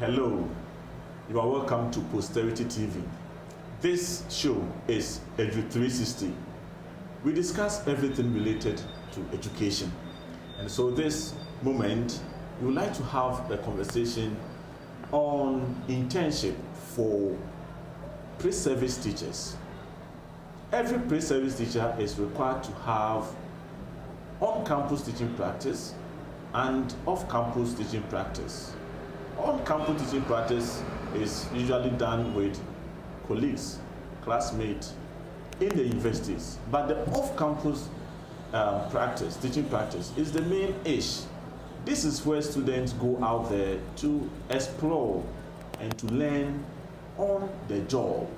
Hello, you are welcome to Posterity TV. This show is Edu 360. We discuss everything related to education. And so this moment, we would like to have a conversation on internship for pre-service teachers. Every pre-service teacher is required to have on-campus teaching practice and off-campus teaching practice. On-campus teaching practice is usually done with colleagues, classmates in the universities, but the off-campus teaching practice is the main issue. This is where students go out there to explore and to learn on the job.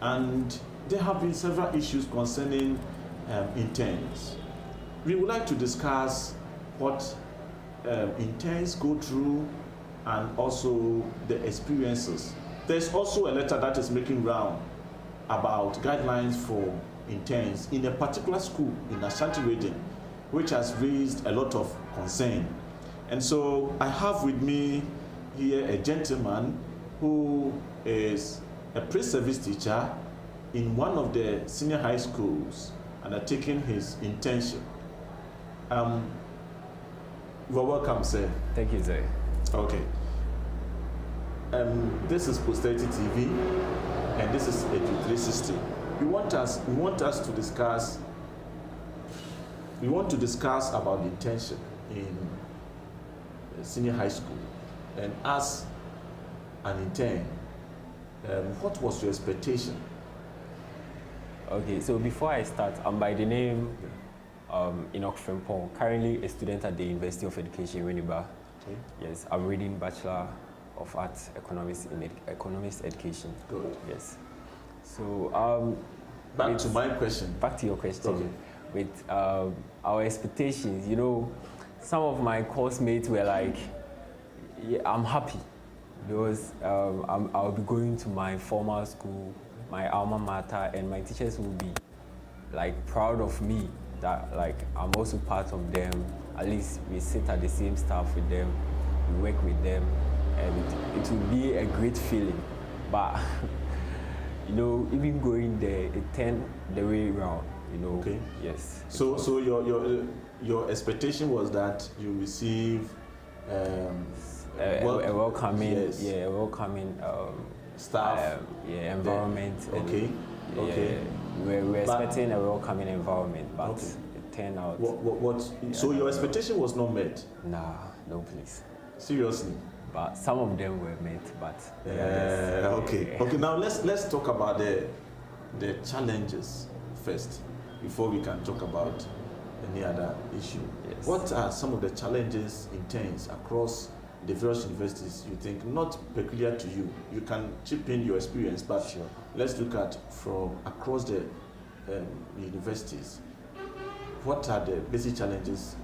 And there have been several issues concerning interns. We would like to discuss what interns go through and also the experiences. There's also a letter that is making round about guidelines for interns in a particular school in Ashanti region, which has raised a lot of concern. And so I have with me here a gentleman who is a pre-service teacher in one of the senior high schools undertaking his internship. You are welcome, sir. Thank you, sir. Okay. This is Posterity TV, and this is Edu 360. We want to discuss about the internship in senior high school. And as an intern, what was your expectation? Okay, so before I start, I'm by the name Enoch Frimpong, currently a student at the University of Education, Winneba. Okay. Yes, I'm reading Bachelor of Arts Economics in Economics Education. Good. Yes. So back to my question. Back to your question. Okay. With our expectations, you know, some of my course mates were like, yeah, I'm happy because I'll be going to my former school, my alma mater, and my teachers will be like proud of me that like I'm also part of them. At least we sit at the same staff with them, we work with them, and it will be a great feeling. But you know, even going there, it turned the way around. You know. Okay. Yes. So your expectation was that you receive a welcoming, yes. yeah, a welcoming staff, environment. Okay. Yeah, Okay. We're expecting a welcoming environment, but okay. It turned out. So your expectation was not met? Nah, no, please. Seriously? But some of them were met, but okay. Okay. Now let's talk about the challenges first before we can talk about any other issue. Yes. What are some of the challenges interns across the various universities you think, not peculiar to you? You can chip in your experience, but sure. Let's look at from across the universities. What are the basic challenges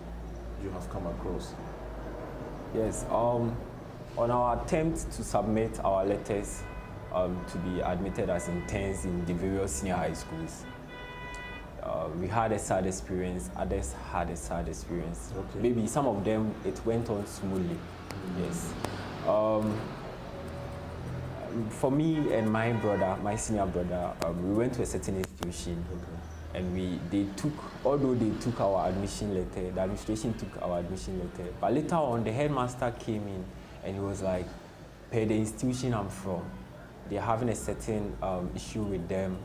you have come across? Yes. On our attempt to submit our letters to be admitted as interns in the various senior high schools, we had a sad experience, others had a sad experience. Okay. Maybe some of them, it went on smoothly. Yes. For me and my brother, my senior brother, we went to a certain institution. Okay. And although they took our admission letter, the administration took our admission letter, but later on the headmaster came in and he was like, per the institution I'm from, they're having a certain issue with them.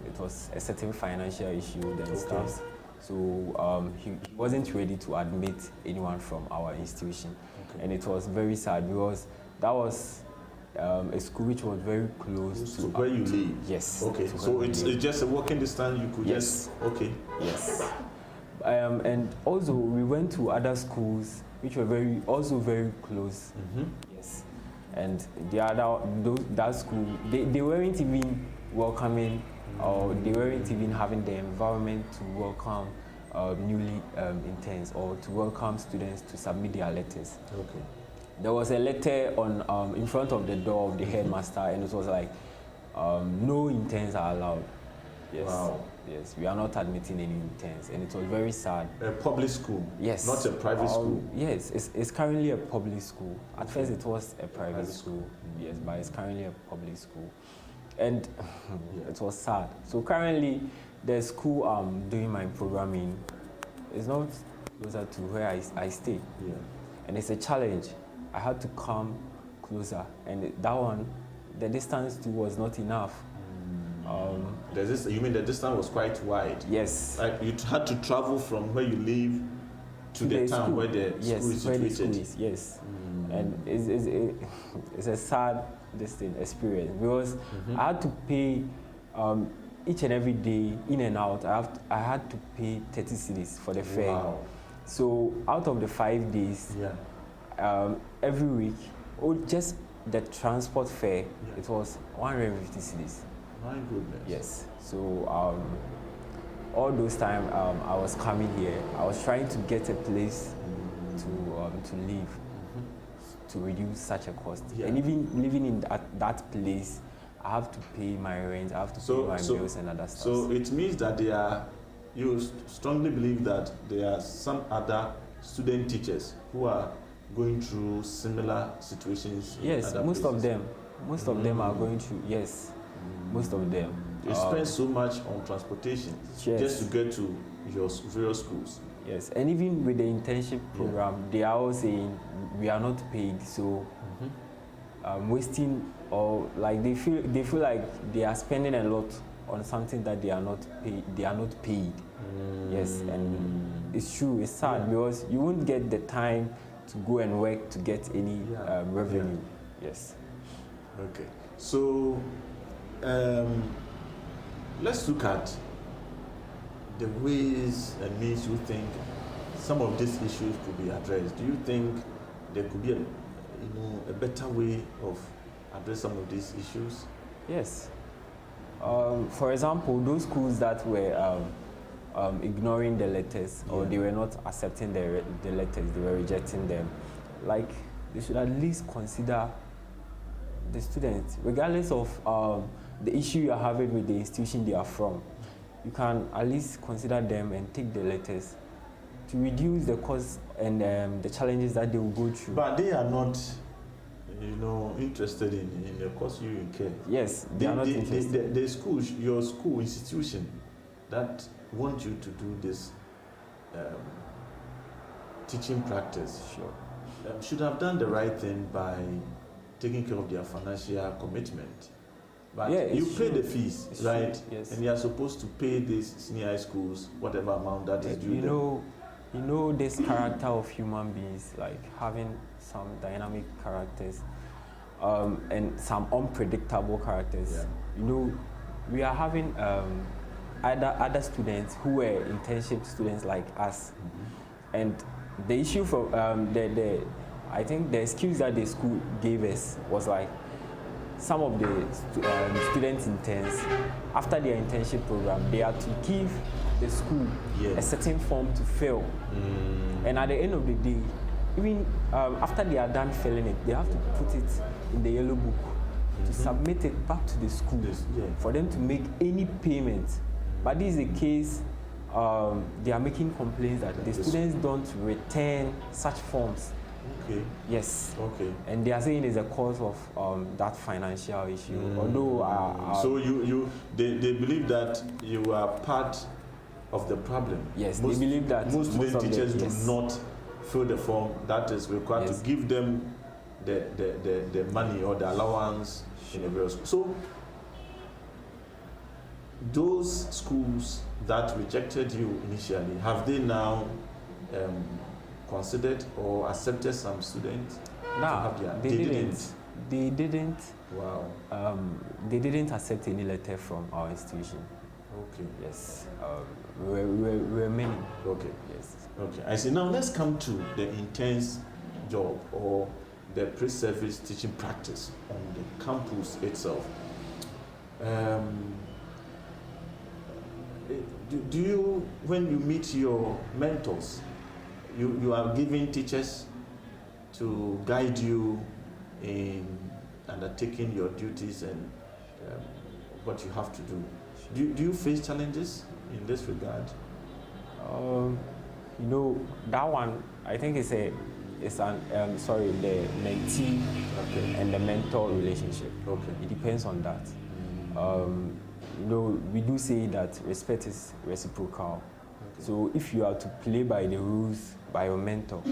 It was a certain financial issue and stuff. So he wasn't ready to admit anyone from our institution. Okay. And it was very sad because that was a school which was very close to where you live. Yes. Okay. So it's just a walking distance. You could yes. Just okay. Yes. And also we went to other schools which were also very close. Mm-hmm. Yes. And that school, they weren't even welcoming, or they weren't even having the environment to welcome newly interns or to welcome students to submit their letters. Okay. There was a letter on in front of the door of the headmaster, and it was like, no interns are allowed. Yes. Wow. Yes, we are not admitting any interns, and it was very sad. A public school? Yes. Not a private school? Yes, it's currently a public school. At first it was a private school, yes, but it's currently a public school. And it was sad. So currently, the school I'm doing my programming is not closer to where I stay. Yeah. And it's a challenge. I had to come closer, and that one, the distance too was not enough. You mean the distance was quite wide? Yes. Like you had to travel from where you live to the town school. where the Yes, school is where the situated? school is, yes. And it's a sad experience because I had to pay each and every day in and out. I had to pay 30 cedis for the fare. Wow. So out of the 5 days, every week, just the transport fare, it was 150 cedis. My goodness. Yes. So all those times I was coming here, I was trying to get a place to live, to reduce such a cost. Yeah. And even living in that place, I have to pay my rent, I have to pay my bills and other stuff. So it means that you strongly believe that there are some other student teachers who are going through similar situations. Yes, most of them are going through. Yes, most of them. You spend so much on transportation just to get to your various schools. Yes, and even with the internship program, they are all saying we are not paid, so wasting, or like they feel like they are spending a lot on something that they are not paid. They are not paid. Yes, and it's true. It's sad because you won't get the time to go and work to get any revenue. Yes. Okay. So let's look at the ways and means you think some of these issues could be addressed. Do you think there could be a better way of addressing some of these issues? Yes. For example, those schools that were ignoring the letters, or they were not accepting the letters, they were rejecting them, like they should at least consider the students, regardless of the issue you are having with the institution they are from. You can at least consider them and take the letters to reduce the cost and the challenges that they will go through. But they are not, interested in the course you incur. Yes, they are not interested. The school, your school institution that want you to do this teaching practice, should have done the right thing by taking care of their financial commitment. But you pay the fees, it's right? True. Yes. And you are supposed to pay these senior high schools whatever amount that is due. You know this character of human beings, like having some dynamic characters and some unpredictable characters. Yeah. We are having other students who were internship students like us, and the issue for I think the excuse that the school gave us was like, some of the student interns, after their internship program, they had to give the school a certain form to fill. And at the end of the day, even after they are done filling it, they have to put it in the yellow book to submit it back to the school for them to make any payment. But this is a case, they are making complaints that the students don't return such forms. Okay. Yes. Okay. And they are saying it's a cause of that financial issue. Although so they believe that you are part of the problem. Yes, they believe that most student teachers do not fill the form that is required to give them the money or the allowance in the various schools. So those schools that rejected you initially, have they now considered or accepted some students? No, they didn't. They didn't. Wow. They didn't accept any letter from our institution. Okay. Yes. We were many. Okay. Yes. Okay. I see. Now let's come to the intense job or the pre-service teaching practice on the campus itself. Do you, when you meet your mentors, you are giving teachers to guide you in undertaking your duties and what you have to do? Do you face challenges in this regard? You know, that one, I think it's the mentee and the mentor relationship. Okay. It depends on that. You know, we do say that respect is reciprocal. Okay. So if you are to play by the rules by your mentor,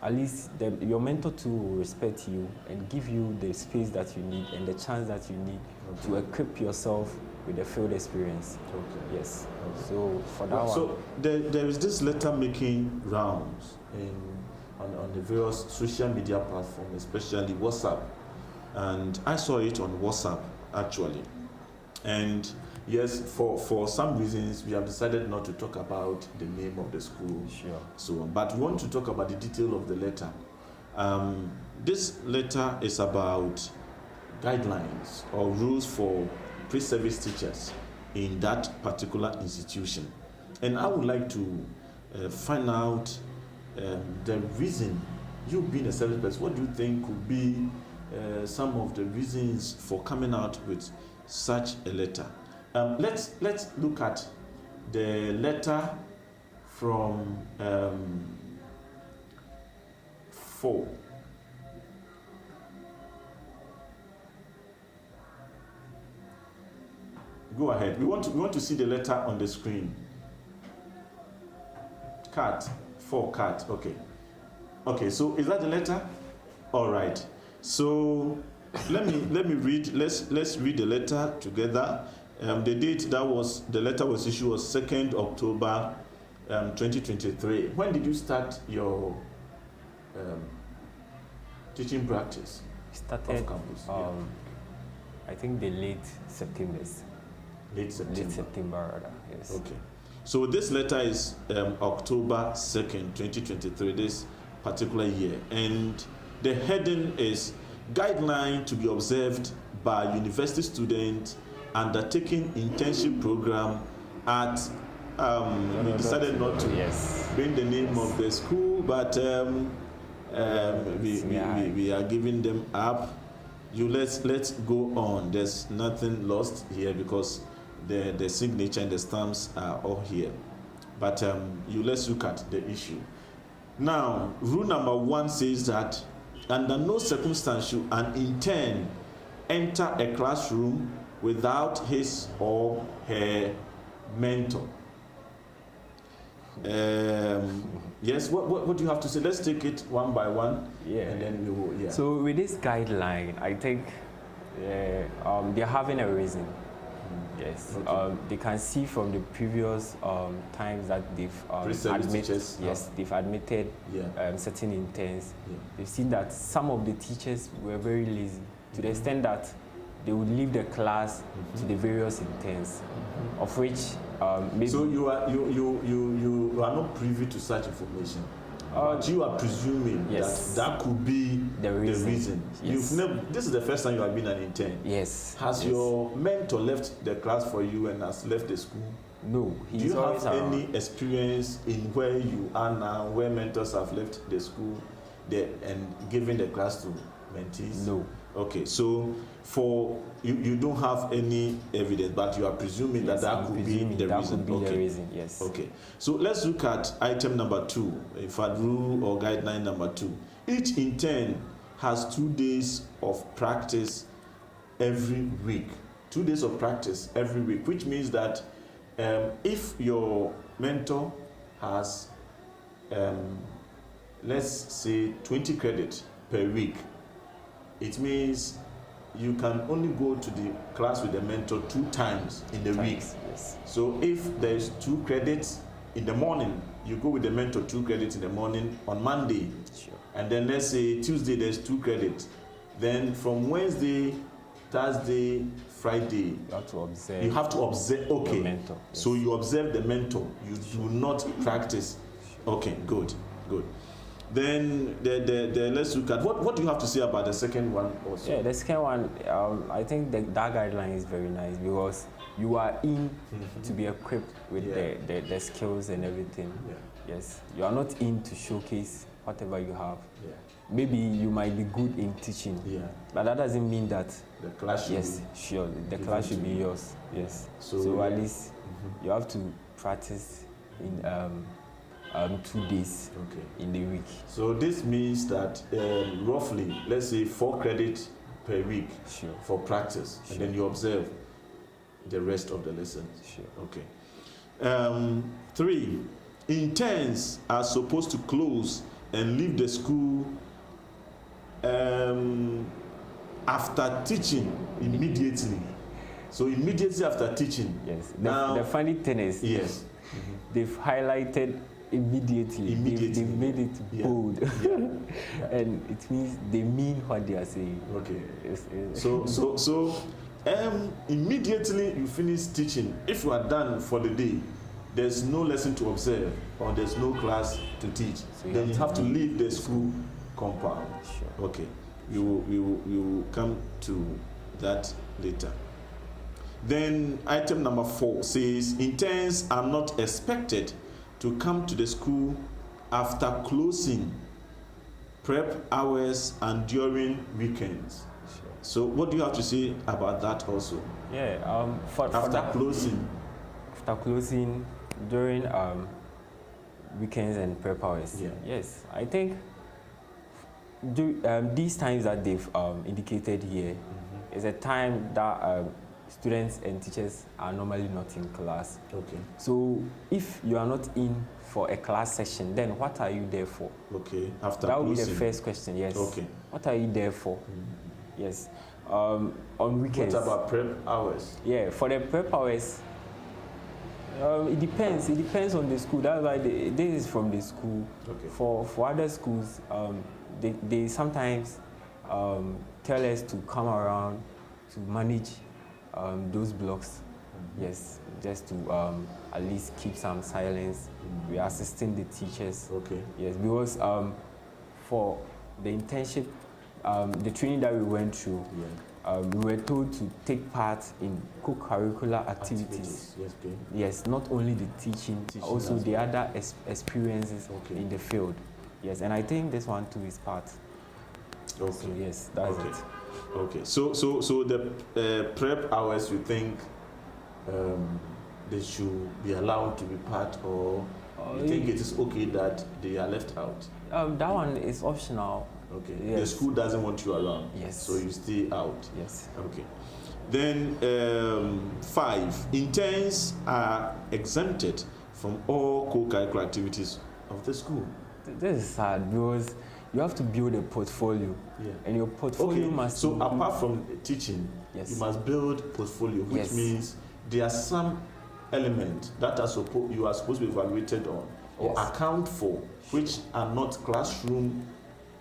at least your mentor too will respect you and give you the space that you need and the chance that you need to equip yourself with the field experience. Okay. Yes. Okay. So for that one. So there is this letter making rounds on the various social media platforms, especially WhatsApp. And I saw it on WhatsApp actually. And yes, for some reasons we have decided not to talk about the name of the school. Sure. So but we want to talk about the detail of the letter. This letter is about guidelines or rules for pre-service teachers in that particular institution. And I would like to find out the reason, you being a service person, what do you think could be some of the reasons for coming out with such a letter? Let's look at the letter from 4. Go ahead. We want to see the letter on the screen. Cat 4 cat. Okay. Okay. So is that the letter? All right. So let me read. Let's read the letter together. The date the letter was issued was 2nd October 2023. When did you start your teaching practice? Started off campus. I think the late September. Late September, rather. Yes. Okay. So this letter is October 2nd, 2023, this particular year. And the heading is Guideline to be observed by university students undertaking internship program at, we decided not to bring the name of the school, but we are giving them up. Let's go on. There's nothing lost here because the signature and the stamps are all here. But let's look at the issue. Now, rule number 1 says that under no circumstance should an intern enter a classroom without his or her mentor. Yes, what do you have to say? Let's take it one by one. Yeah. And then we will, yeah. So with this guideline, I think they're having a reason. Yes. Okay. They can see from the previous times that they've they've admitted certain interns. Yeah. They've seen that some of the teachers were very lazy to the extent that they would leave the class to the various interns, of which maybe. So you are not privy to such information. But you are presuming that could be the reason. Yes. This is the first time you have been an intern. Yes. Has your mentor left the class for you and has left the school? No. Do you have any experience in where you are now, where mentors have left the school and given the class to mentees? No. Okay, so for you don't have any evidence, but you are presuming that could be the reason. The reason, yes. Okay, so let's look at item number 2, in fact, rule or guideline number 2. Each intern has 2 days of practice every week. 2 days of practice every week, which means that if your mentor has, let's say, 20 credits per week, it means you can only go to the class with the mentor 2 times in the week. Yes. So if there's 2 credits in the morning, you go with the mentor 2 credits in the morning on Monday. Sure. And then let's say Tuesday there's 2 credits. Then from Wednesday, Thursday, Friday, you have to observe. Okay. The mentor. Yes. So you observe the mentor. You do not practice. Okay, good. Then let's look at what do you have to say about the second one also? Yeah, the second one, I think that guideline is very nice because you are in to be equipped with the skills and everything. Yeah. Yes, you are not in to showcase whatever you have. Yeah. maybe you might be good in teaching, Yeah. but that doesn't mean that. The class should Yes, sure. The given class should to be you. yours. Yes. So, So at yeah. least you have to practice in 2 days Okay. in the week. So this means that roughly, let's say 4 credits per week Sure. for practice, Sure. and then you observe the rest of the lessons. Sure. Okay. 3, interns are supposed to close and leave the school after teaching immediately. So immediately after teaching. Yes. Now, The funny thing is, yes. they've highlighted immediately. Immediately. They've made it Yeah. bold, Yeah. and it means they mean what they are saying. Okay. It's- So immediately you finish teaching, if you are done for the day, there's no lesson to observe or there's no class to teach. So Then you have to leave the school compound. Sure. Okay. We will come to that later. Then item number 4 says interns are not expected to come to the school after closing, prep hours, and during weekends. Sure. So what do you have to say about that also? Yeah. For After that, closing, after closing during weekends and prep hours. Yeah. Yes, I think these times that they've indicated here is a time that students and teachers are normally not in class. okay, So if you are not in for a class session, then what are you there for? okay, after That would closing. be the first question. Yes. Okay. What are you there for? Yes. On weekends. What about prep hours? Yeah, for the prep hours, it depends. It depends on the school. That's why this is from the school. Okay. For other schools, they sometimes tell us to come around to manage those blocks. Yes, just to at least keep some silence. We are assisting the teachers. Okay. Yes, because for the internship, the training that we went through, we were told to take part in co-curricular activities. Yes, okay. Yes, not only the teaching, also as the other experiences Okay. in the field. Yes, and I think this one too is part. Okay. So yes, that's Okay. it. Okay. So the prep hours, you think they should be allowed to be part, or you think it is okay that they are left out? That one is optional. Okay. Yes. The school doesn't want you around. Yes. So you stay out. Yes. Okay. Then 5, interns are exempted from all co-curricular activities of the school. This is sad because you have to build a portfolio, Yeah. and your portfolio Okay. must. So include- apart from teaching, Yes. you must build portfolio, which Yes. means there are some elements that you are supposed to be evaluated on or Yes. account for, which are not classroom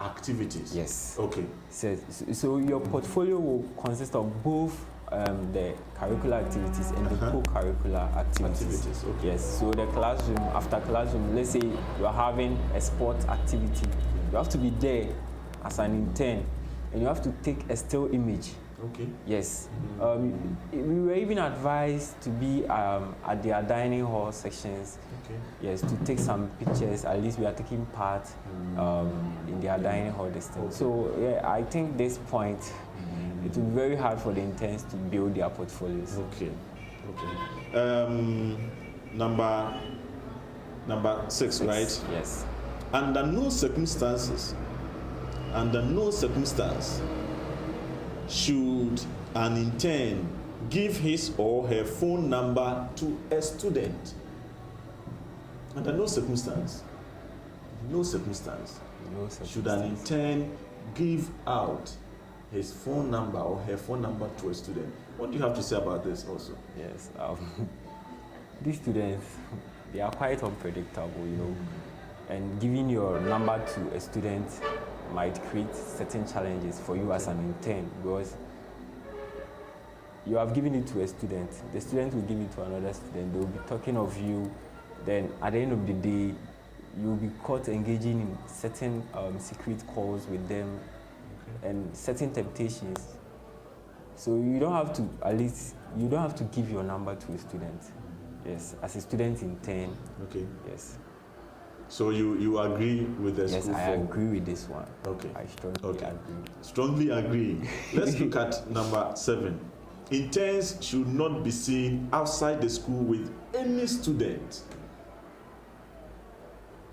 activities. Yes. Okay. So your portfolio will consist of both the curricular activities and the co-curricular activities. Okay. Yes. So the classroom, after classroom, let's say you are having a sport activity, you have to be there as an intern, and you have to take a still image. Okay. Yes. We were even advised to be at their dining hall sections. Okay. Yes, to take some pictures. At least we are taking part in their dining hall this thing. Okay. So yeah, I think this point it will be very hard for the interns to build their portfolios. Okay. Okay. Number 6, right? Yes. Under no circumstance, should an intern give his or her phone number to a student. Under no circumstance should an intern give out his phone number or her phone number to a student. What do you have to say about this also? Yes. These students, they are quite unpredictable, and giving your number to a student might create certain challenges for you as an intern, because you have given it to a student, the student will give it to another student, they will be talking of you, then at the end of the day, you will be caught engaging in certain secret calls with them and certain temptations. So you don't have to give your number to a student. Yes, as a student intern. Okay. Yes. So you agree with the Yes, school? I agree with this one. Okay. I strongly agree. Strongly agree. Let's look at number 7. Interns should not be seen outside the school with any student.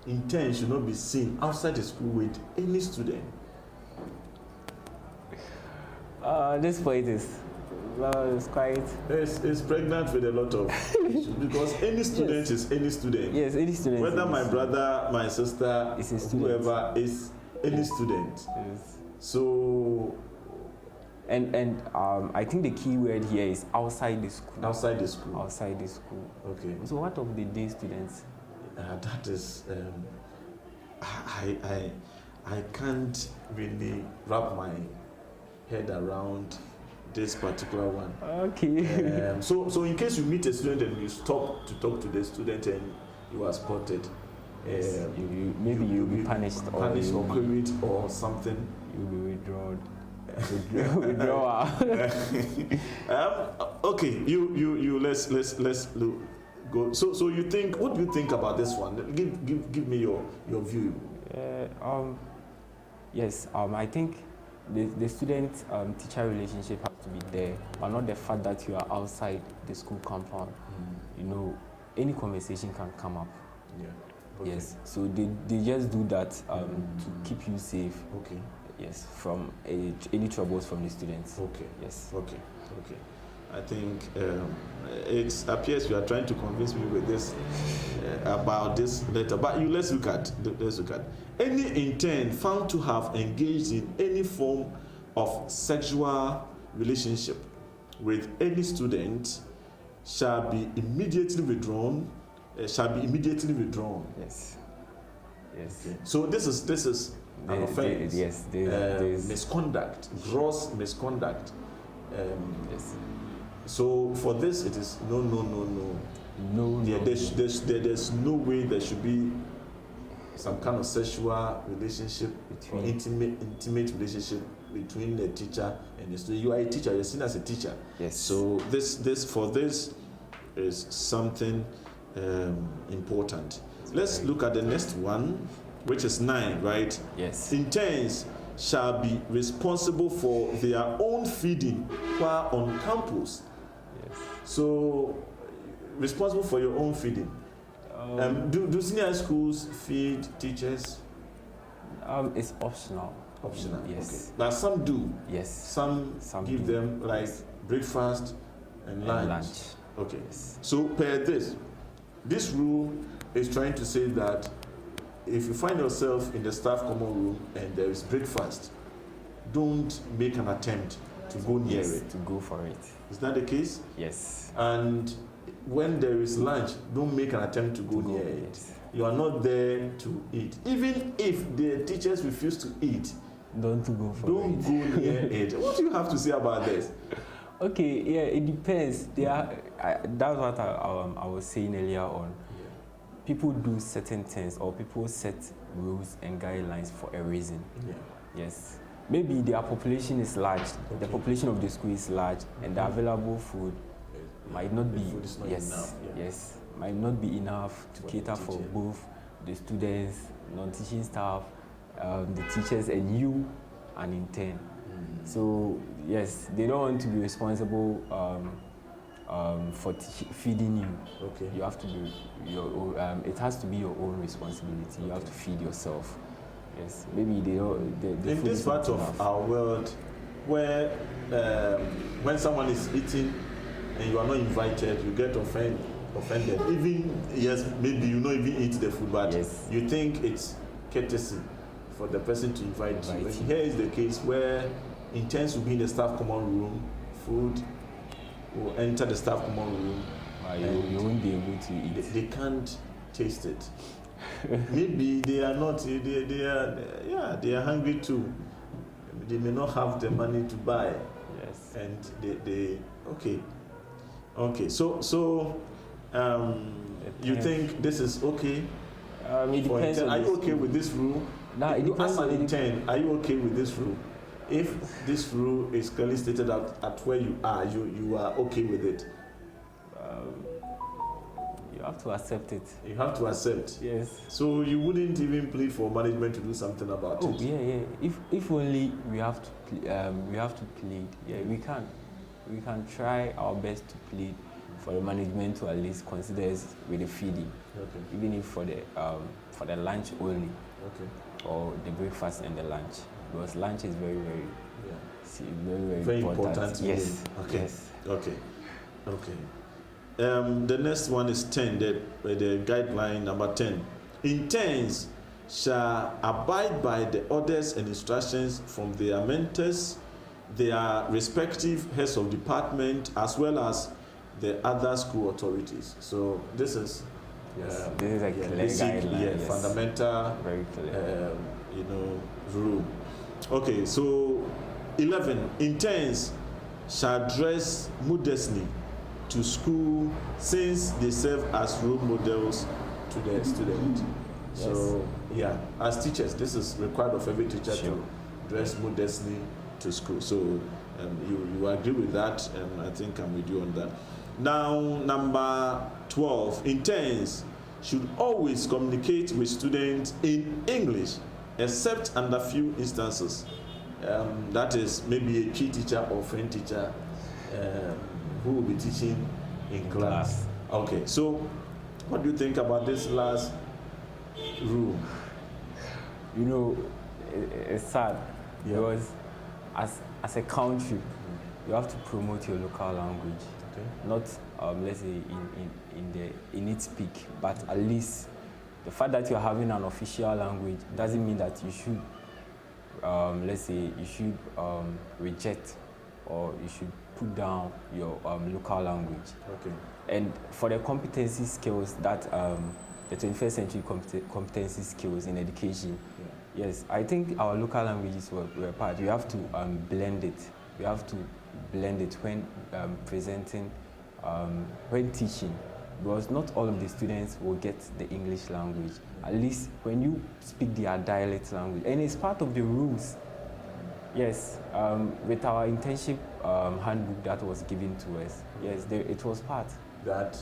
Interns should not be seen outside the school with any student. This point is it's quite. It's pregnant with a lot of issues because any student is any student. Yes, any student. Whether my brother, my sister, is a student. whoever is any student. Yes. So. And I think the key word here is outside the school. Outside the school. Outside the school. Okay. So what of the day students? That is, I can't really wrap my head around this particular one. Okay. So in case you meet a student and you stop to talk to the student and you are spotted, maybe you'll be punished or queried or something. You'll be withdrawn. Withdrawal. Okay, you let's look, go. So you think? What do you think about this one? Give me your view. Yes. I think the student teacher relationship has to be there, but not the fact that you are outside the school compound. You know, any conversation can come up. Yeah. Okay. Yes. So they just do that to keep you safe. Okay. Yes, from any troubles from the students. Okay. Yes. Okay. I think it appears you are trying to convince me with this about this letter. But let's look at any intern found to have engaged in any form of sexual relationship with any student shall be immediately withdrawn. Yes. Yes. Okay. So this is an offense. Yes. Misconduct, gross misconduct. Yes. So for this, it is no. There's no way there should be some kind of sexual relationship or intimate relationship between the teacher and the student. You are a teacher. You're seen as a teacher. Yes. So this is something important. Let's look at the next one, which is 9, right? Yes. Interns shall be responsible for their own feeding while on campus. Yes. So, responsible for your own feeding. Do senior schools feed teachers? It's optional. Optional. Yes. Okay. But some do. Yes. Some give them like breakfast and lunch. Okay. Yes. So per this rule is trying to say that if you find yourself in the staff common room and there is breakfast, don't make an attempt to go near it. To go for it. Is that the case? Yes. And when there is lunch, don't make an attempt to go near it. You are not there to eat. Even if the teachers refuse to eat, don't go near it. What do you have to say about this? Okay, yeah, it depends. That's what I was saying earlier on. Yeah. People do certain things, or people set rules and guidelines for a reason. Yeah. Yes. Maybe their population is large. Okay. The population of the school is large, and the available food might not be. Food is not enough. Yeah. Yes, might not be enough to cater for both the students, non-teaching staff, the teachers, and you, an intern. So yes, they don't want to be responsible for feeding you. Okay. You have to be it has to be your own responsibility. You have to feed yourself. Yes, maybe the in this part of our world, where when someone is eating and you are not invited, you get offended. Even yes, maybe you don't even eat the food, but yes, you think it's courtesy for the person to invite you. And here is the case where interns will be in the staff common room, food will enter the staff common room. You won't be able to eat. They can't taste it. Maybe they are not. They are hungry too. They may not have the money to buy. Yes. And they okay. So you think this is okay? It depends. Are you okay with this rule? No, it depends. As an intern, are you okay with this rule? If this rule is clearly stated at where you are, you are okay with it. have to accept it. You have to accept. Yes. So you wouldn't even plead for management to do something about it? Yeah. If only we have to plead. Yeah, we can. We can try our best to plead for the management to at least consider us with the feeding, even if for the lunch only, or the breakfast and the lunch, because lunch is very important. Yes. Okay. Yes. Okay. The next one is 10. The guideline number 10. Interns shall abide by the orders and instructions from their mentors, their respective heads of department, as well as the other school authorities. So this is this is a clear basic, guideline. fundamental, very clear. Rule. Okay, so 11. Interns shall dress modestly to school, since they serve as role models to the student. So as teachers, this is required of every teacher to dress modestly to school. So you agree with that, and I think I'm with you on that. Now, number 12. Interns should always communicate with students in English, except under few instances. That is maybe a key teacher or friend teacher who will be teaching in class. Okay, so what do you think about this last rule? It's sad because as a country, you have to promote your local language. Not let's say in its peak, but at least the fact that you're having an official language doesn't mean that you should reject or you should put down your local language. And for the competency skills that the 21st century competency skills in education, yes, I think our local languages were part. We have to blend it. We have to blend it when presenting, when teaching, because not all of the students will get the English language. At least when you speak their dialect language, and it's part of the rules. Yes, with our internship handbook that was given to us, yes, it was part. That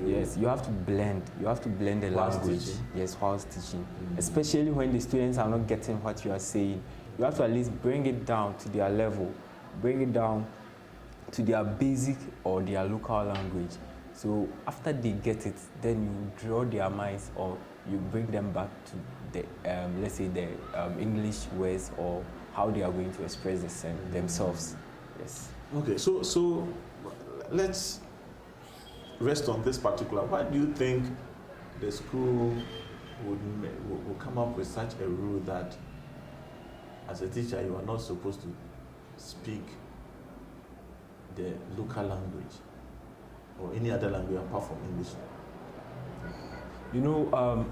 yes, you have to blend. You have to blend the language. Teaching. Yes, whilst teaching, especially when the students are not getting what you are saying. You have to at least bring it down to their level, bring it down to their basic or their local language. So after they get it, then you draw their minds, or you bring them back to the let's say the English words or how they are going to express themselves. Yes. Okay, so let's rest on this particular. Why do you think the school would come up with such a rule that as a teacher you are not supposed to speak the local language or any other language apart from English?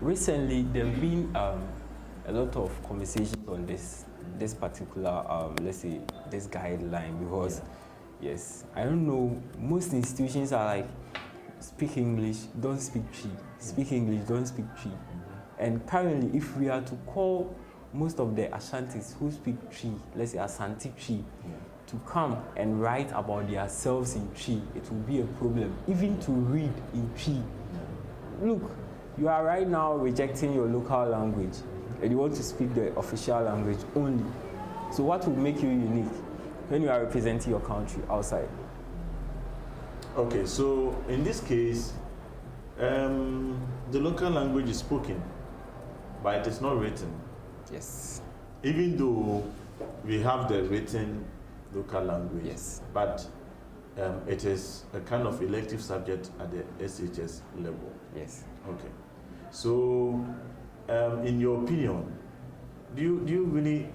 Recently there have been a lot of conversations on this particular, let's say, this guideline, because yes, I don't know, most institutions are like, speak English, don't speak Twi. Speak English, don't speak Twi. And currently, if we are to call most of the Ashantis who speak Twi, let's say Asante Twi, to come and write about themselves in Twi, it will be a problem. Even to read in Twi. Look, you are right now rejecting your local language, and you want to speak the official language only. So what will make you unique when you are representing your country outside? Okay, so in this case, the local language is spoken, but it is not written. Yes. Even though we have the written local language, yes, but it is a kind of elective subject at the SHS level. Yes. Okay. So, in your opinion, do you really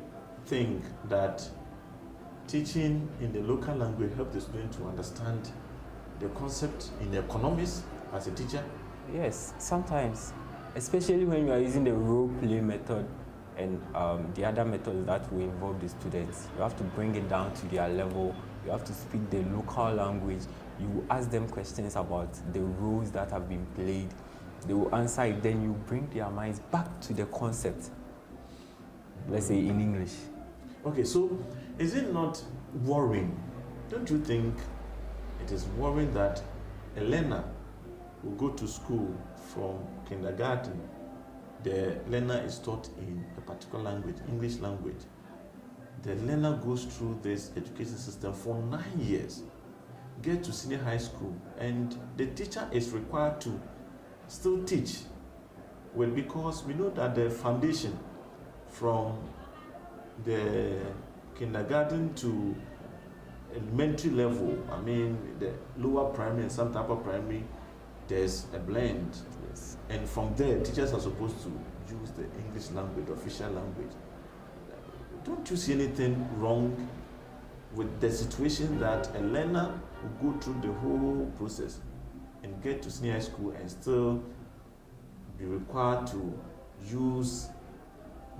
think that teaching in the local language helps the student to understand the concept in economics as a teacher? Yes, sometimes, especially when you are using the role play method and the other methods that will involve the students. You have to bring it down to their level. You have to speak the local language. You ask them questions about the roles that have been played. They will answer it. Then you bring their minds back to the concept, let's say in English. Okay, so is it not worrying? Don't you think it is worrying that a learner will go to school from kindergarten, the learner is taught in a particular language, English language. The learner goes through this education system for 9 years, get to senior high school, and the teacher is required to still teach. Well, because we know that the foundation from the kindergarten to elementary level, I mean the lower primary and some upper primary, there's a blend. Yes. And from there, teachers are supposed to use the English language, the official language. Don't you see anything wrong with the situation that a learner will go through the whole process and get to senior high school and still be required to use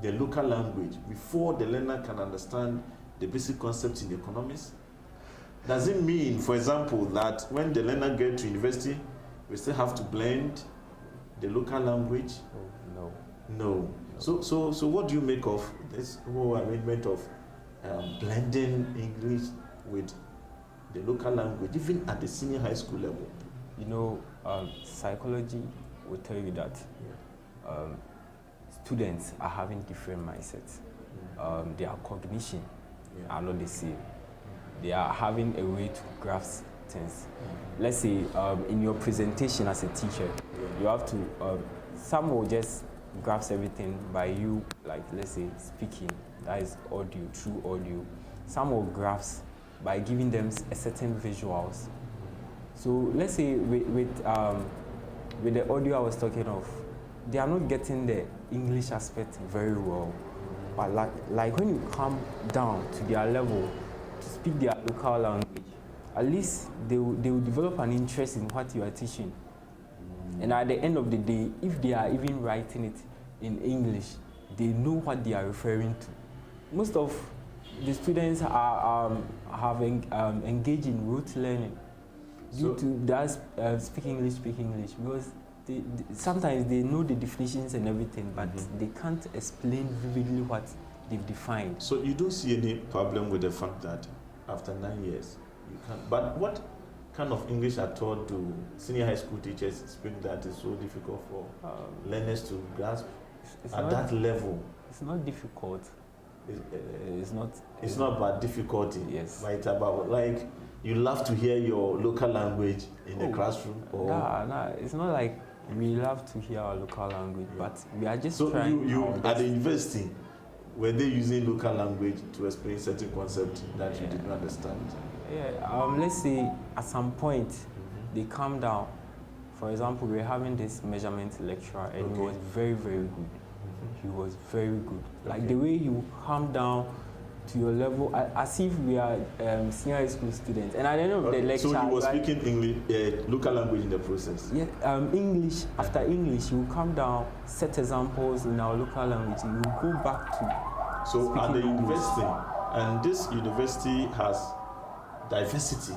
the local language before the learner can understand the basic concepts in economics? Does it mean, for example, that when the learner gets to university, we still have to blend the local language? No. No. So what do you make of this whole arrangement of blending English with the local language, even at the senior high school level? You know, psychology will tell you that students are having different mindsets. Their cognition are not the same. They are having a way to grasp things. Let's say in your presentation as a teacher, you have to, some will just grasp everything by you, like let's say speaking, that is audio, true audio. Some will grasp by giving them a certain visuals. So let's say with the audio I was talking of, they are not getting the English aspect very well. But like when you come down to their level to speak their local language, at least they will develop an interest in what you are teaching. And at the end of the day, if they are even writing it in English, they know what they are referring to. Most of the students have engaged in rote learning due to that speak English, because sometimes they know the definitions and everything, but they can't explain vividly what they've defined. So you don't see any problem with the fact that after 9 years, you can't. But what kind of English at all do senior high school teachers speak that is so difficult for learners to grasp at that level? It's not difficult. It's not. It's not about difficulty. Yes. But it's about like you love to hear your local language in the classroom. Or Nah, it's not like we love to hear our local language, but we are just so trying. you at the university, were they using local language to explain certain concepts that you did not understand? Yeah. Let's say at some point they calm down. For example, we're having this measurement lecturer, and he was very, very good. He was very good. Like the way he would calm down to your level, as if we are senior high school students. And at the end of the lecture, so he was speaking English, local language in the process. Yeah, English. After English, you will come down, set examples in our local language. You will go back to. So at the university, and this university has diversity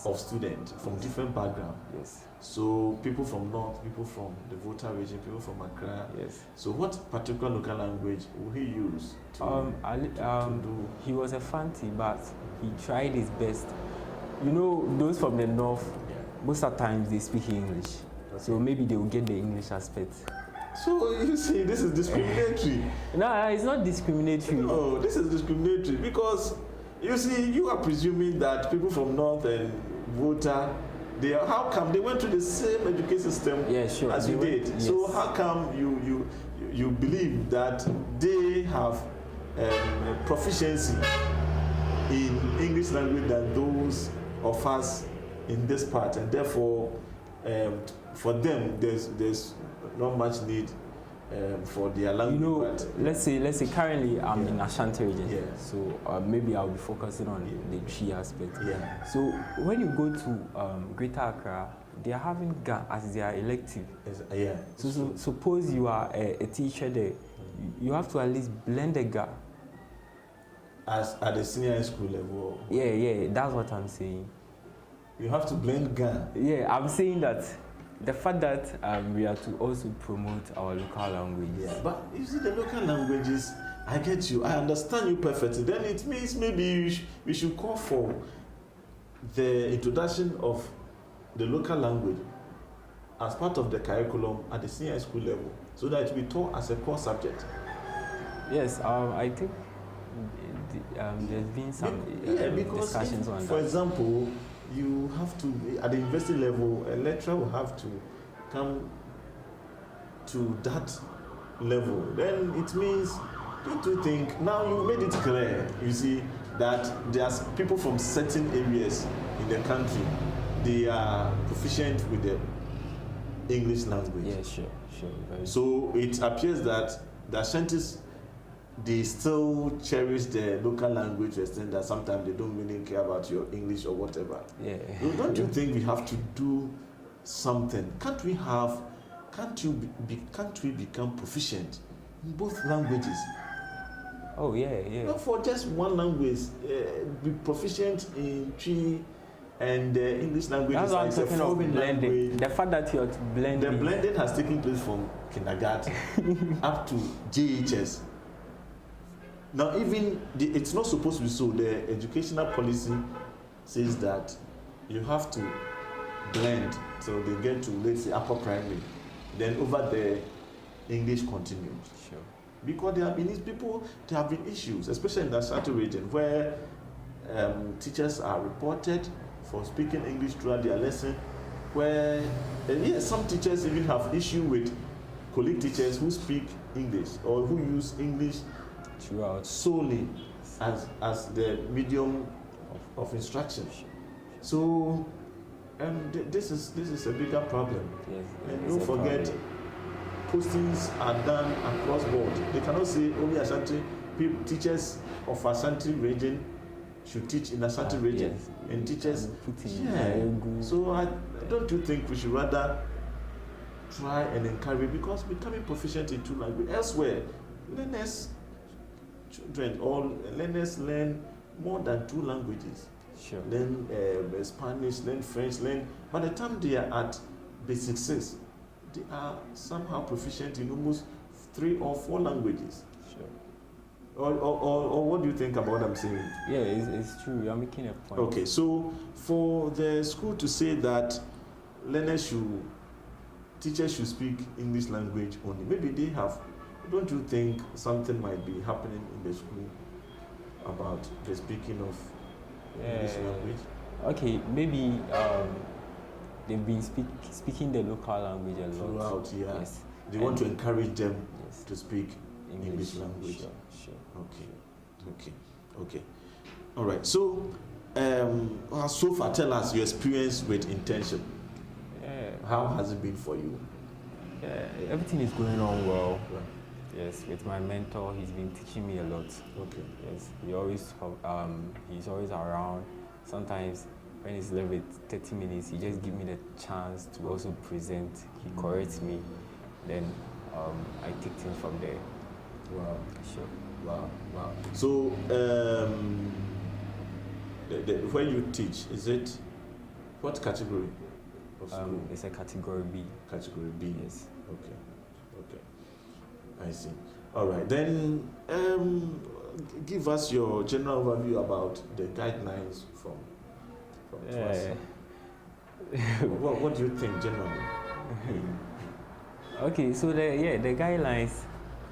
of students from different backgrounds. Yes. So people from North, people from the Volta region, people from Accra. Yes. So what particular local language will he use to do? He was a Fanti, but he tried his best. You know, those from the North, most of the times they speak English. So maybe they will get the English aspect. So you see, this is discriminatory. No, it's not discriminatory. No, this is discriminatory because you see, you are presuming that people from North and Volta, how come they went through the same education system as you did? Yes. So how come you believe that they have proficiency in English language than those of us in this part, and therefore for them there's not much need for their language? You know, let's say currently I'm in Ashanti region, so maybe I'll be focusing on the tree aspect. Yeah. So when you go to Greater Accra, they are having GA as their elective. So suppose you are a teacher there, you have to at least blend the GA. As at the senior high school level? Yeah, that's what I'm saying. You have to blend GA? Yeah, I'm saying that the fact that we are to also promote our local language. Yeah, but you see, the local languages, I get you, I understand you perfectly. Then it means maybe we should call for the introduction of the local language as part of the curriculum at the senior school level, so that it will be taught as a core subject? Yes, I think there's been some discussions on that. For example, you have to, at the university level, a lecturer will have to come to that level. Then it means, don't you think, now you made it clear, you see, that there's people from certain areas in the country, they are proficient with the English language. Yeah, sure. So it appears that the Ashantis, they still cherish the local language to the extent that sometimes they don't really care about your English or whatever. Yeah. So don't you think we have to do something? Can't we become proficient in both languages? Oh yeah. Not for just one language, be proficient in Twi and English language. That's what I'm talking about, blending. Language. The fact that you're blending. The blending has taken place from kindergarten up to JHS. Now, even it's not supposed to be so. The educational policy says that you have to blend, so they get to, let's say, upper primary, then over there, English continues. Sure. Because there have been issues, especially in the Ashanti region, where teachers are reported for speaking English throughout their lesson, where some teachers even have issue with colleague teachers who speak English or who use English throughout solely as the medium of instruction. So, this is a bigger problem. Yes, and don't forget, postings are done across board. They cannot say only Ashanti teachers of Ashanti region should teach in Ashanti region, yes. and teachers. Yeah. So don't you think we should rather try and encourage, because becoming proficient in two languages elsewhere, learners learn more than two languages. Sure. Learn Spanish, learn French, by the time they are at basic 6, they are somehow proficient in almost 3 or 4 languages. Sure. Or what do you think about what I'm saying? Yeah, it's true. You're making a point. Okay, so for the school to say that teachers should speak English language only, maybe they have. Don't you think something might be happening in the school about the speaking of English language? Okay, maybe they've been speaking the local language a lot. Throughout, yeah. Yes. They want to encourage them yes. to speak English language. Sure. Okay. All right. So, so far, tell us your experience with internship. How has it been for you? Everything is going on well. Right. Yes, with my mentor, he's been teaching me a lot. Okay. Yes, he's always around. Sometimes when it's left with 30 minutes, he just gives me the chance to also present. He corrects me, then I take things from there. Wow. Sure. Wow. So, where you teach, is it what category of school? It's a category B. Category B. Yes. Okay. I see. All right. Then, give us your general overview about the guidelines from class. What do you think generally? Okay, so the guidelines,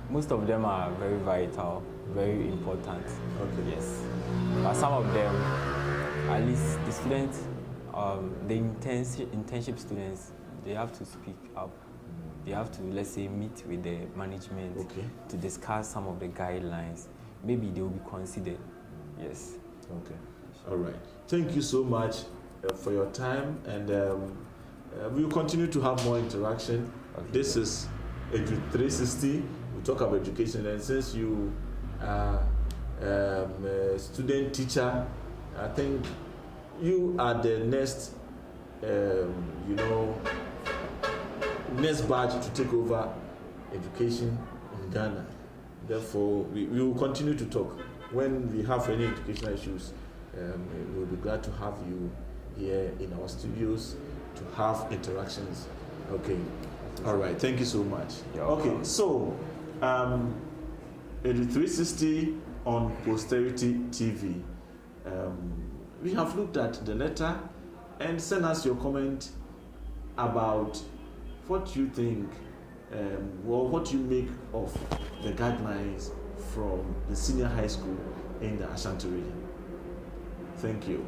most of them are very vital, very important. Okay. Yes. But some of them, at least the students, the internship students, they have to speak up. They have to, let's say, meet with the management to discuss some of the guidelines. Maybe they will be considered. Yes. Okay. All right. Thank you so much for your time, and we will continue to have more interaction. Okay. This is Edu 360. We talk about education, and since you are a student teacher, I think you are the next, next batch to take over education in Ghana. Therefore, we will continue to talk. When we have any educational issues, we will be glad to have you here in our studios to have interactions. Okay. All right. Thank you so much. Okay. So, Edu 360 on Posterity TV. We have looked at the letter, and send us your comment about what do you think, well, what do you make of the guidelines from the senior high school in the Ashanti region? Thank you.